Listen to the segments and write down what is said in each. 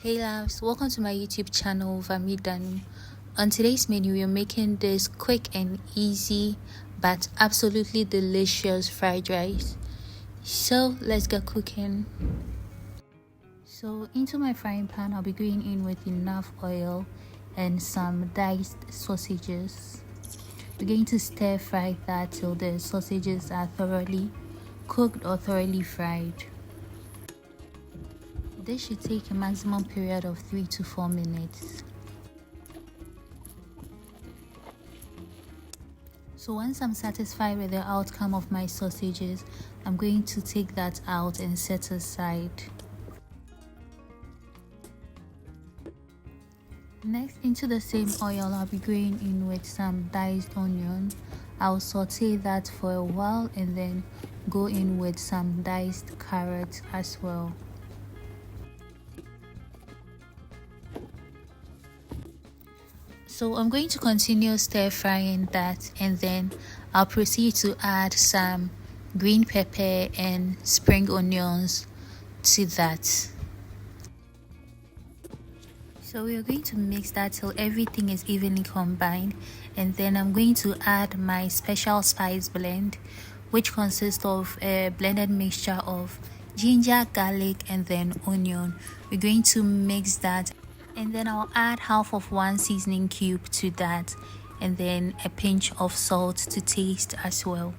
Hey loves, welcome to my YouTube channel Vamidanu. On today's menu, we're making this quick and easy but absolutely delicious fried rice. So let's get cooking. So into my frying pan, I'll be going in with enough oil and some diced sausages. We're going to stir fry that till the sausages are thoroughly cooked or thoroughly fried. This should take a maximum period of 3 to 4 minutes. So once I'm satisfied with the outcome of my sausages, I'm going to take that out and set aside. Next, into the same oil, I'll be going in with some diced onion. I'll saute that for a while and then go in with some diced carrots as well. So I'm going to continue stir frying that, and then I'll proceed to add some green pepper and spring onions to that. So we are going to mix that till everything is evenly combined, and then I'm going to add my special spice blend, which consists of a blended mixture of ginger, garlic, and then onion. We're going to mix that, and then I'll add half of one seasoning cube to that, and then a pinch of salt to taste as well.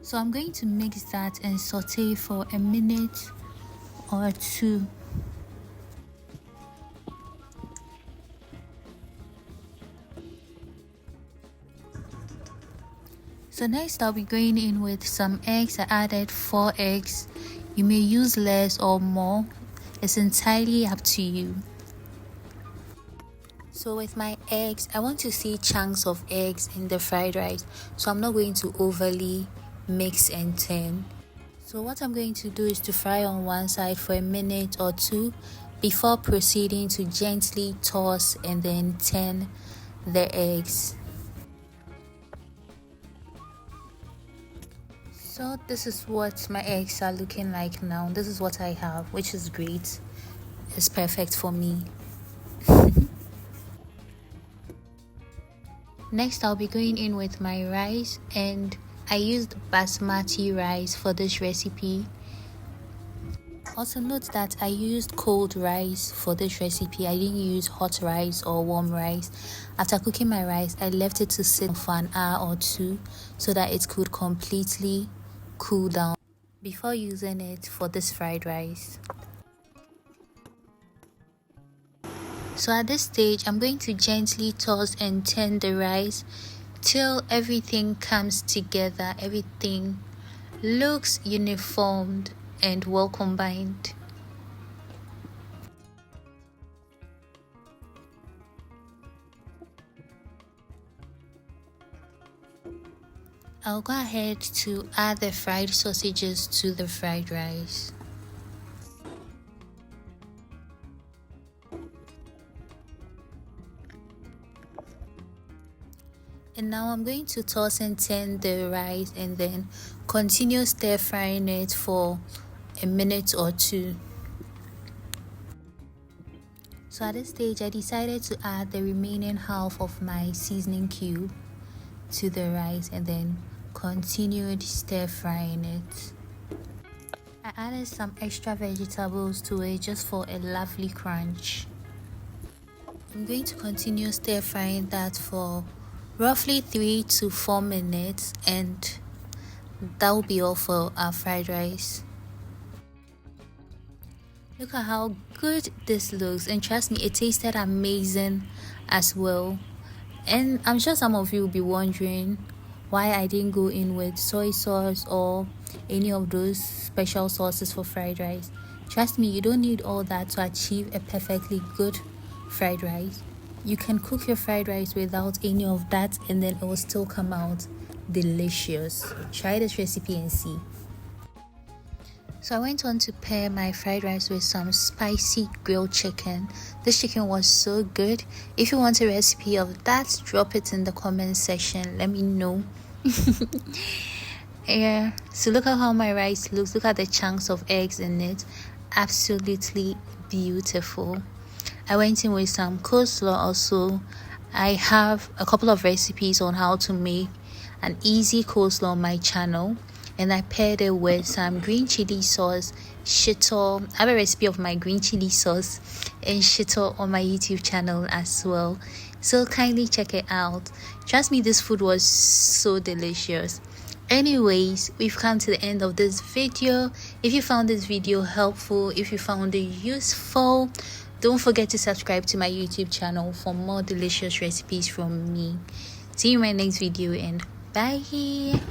So I'm going to mix that and saute for a minute or two. So next I'll be going in with some eggs. I added 4 eggs. You may use less or more. It's entirely up to you. So with my eggs, I want to see chunks of eggs in the fried rice. So I'm not going to overly mix and turn. So what I'm going to do is to fry on one side for a minute or two before proceeding to gently toss and then turn the eggs. So this is what my eggs are looking like now. This is what I have, which is great. It's perfect for me. Next, I'll be going in with my rice, and I used basmati rice for this recipe. Also note that I used cold rice for this recipe. I didn't use hot rice or warm rice. After cooking my rice, I left it to sit for an hour or two so that it could completely cool down before using it for this fried rice. So at this stage, I'm going to gently toss and turn the rice till everything comes together, everything looks uniformed and well combined. I'll go ahead to add the fried sausages to the fried rice. And now I'm going to toss and turn the rice and then continue stir frying it for a minute or two. So at this stage, I decided to add the remaining half of my seasoning cube to the rice and then continued stir frying it. I added some extra vegetables to it just for a lovely crunch. I'm going to continue stir frying that for roughly 3 to 4 minutes, and that will be all for our fried rice. Look at how good this looks, and trust me, it tasted amazing as well. And I'm sure some of you will be wondering why I didn't go in with soy sauce or any of those special sauces for fried rice. Trust me, you don't need all that to achieve a perfectly good fried rice. You can cook your fried rice without any of that, and then it will still come out delicious. Try this recipe and see. So I went on to pair my fried rice with some spicy grilled chicken. This chicken was so good. If you want a recipe of that, drop it in the comment section. Let me know. Yeah, so look at how my rice looks. Look at the chunks of eggs in it. Absolutely beautiful. I went in with some coleslaw also. I have a couple of recipes on how to make an easy coleslaw on my channel, and I paired it with some green chili sauce, shito. I have a recipe of my green chili sauce and shito on my YouTube channel as well. So kindly check it out. Trust me, this food was so delicious. Anyways, we've come to the end of this video. If you found this video helpful, if you found it useful, don't forget to subscribe to my YouTube channel for more delicious recipes from me. See you in my next video, and bye.